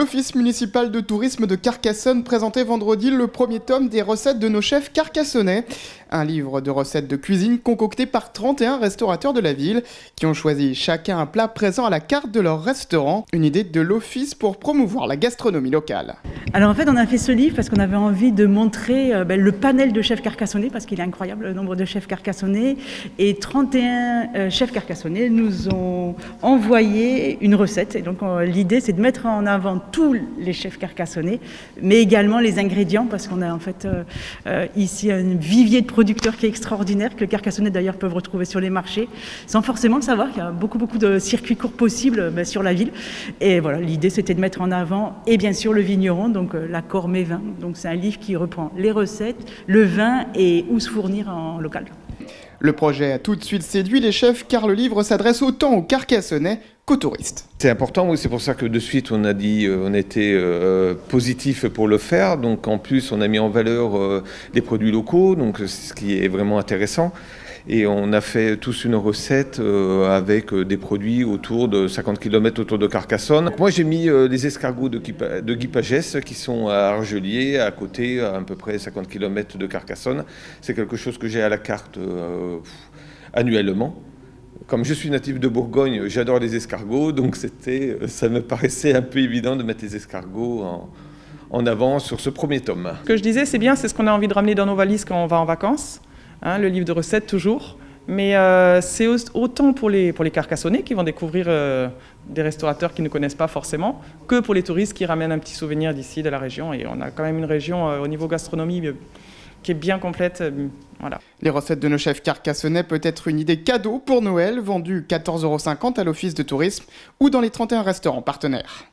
L'Office municipal de tourisme de Carcassonne présentait vendredi le premier tome des recettes de nos chefs carcassonnais. Un livre de recettes de cuisine concocté par 31 restaurateurs de la ville qui ont choisi chacun un plat présent à la carte de leur restaurant. Une idée de l'Office pour promouvoir la gastronomie locale. Alors en fait on a fait ce livre parce qu'on avait envie de montrer le panel de chefs carcassonnais, parce qu'il est incroyable le nombre de chefs carcassonnais, et 31 chefs carcassonnais nous ont envoyé une recette. Et donc l'idée c'est de mettre en avant tous les chefs carcassonnais, mais également les ingrédients, parce qu'on a en fait ici un vivier de producteurs qui est extraordinaire, que les Carcassonnais d'ailleurs peuvent retrouver sur les marchés, sans forcément le savoir. Il y a beaucoup de circuits courts possibles sur la ville. Et voilà, l'idée c'était de mettre en avant, et bien sûr le vigneron, donc l'accord Mes Vins. Donc c'est un livre qui reprend les recettes, le vin et où se fournir en local. Le projet a tout de suite séduit les chefs car le livre s'adresse autant aux Carcassonnais qu'aux touristes. C'est important, oui, c'est pour ça que de suite on a dit, on était positif pour le faire. Donc en plus on a mis en valeur des produits locaux, donc ce qui est vraiment intéressant. Et on a fait tous une recette avec des produits autour de 50 km autour de Carcassonne. Moi j'ai mis les escargots de Guy Pagès qui sont à Argelier, à côté, à peu près 50 km de Carcassonne. C'est quelque chose que j'ai à la carte annuellement. Comme je suis natif de Bourgogne, j'adore les escargots, donc ça me paraissait un peu évident de mettre les escargots en avant sur ce premier tome. Ce que je disais, c'est bien, c'est ce qu'on a envie de ramener dans nos valises quand on va en vacances. Hein, le livre de recettes toujours, mais c'est autant pour les Carcassonnais qui vont découvrir des restaurateurs qu'ils ne connaissent pas forcément, que pour les touristes qui ramènent un petit souvenir d'ici, de la région. Et on a quand même une région au niveau gastronomie qui est bien complète. Voilà. Les recettes de nos chefs carcassonnais peut être une idée cadeau pour Noël, vendue 14,50 € à l'Office de tourisme ou dans les 31 restaurants partenaires.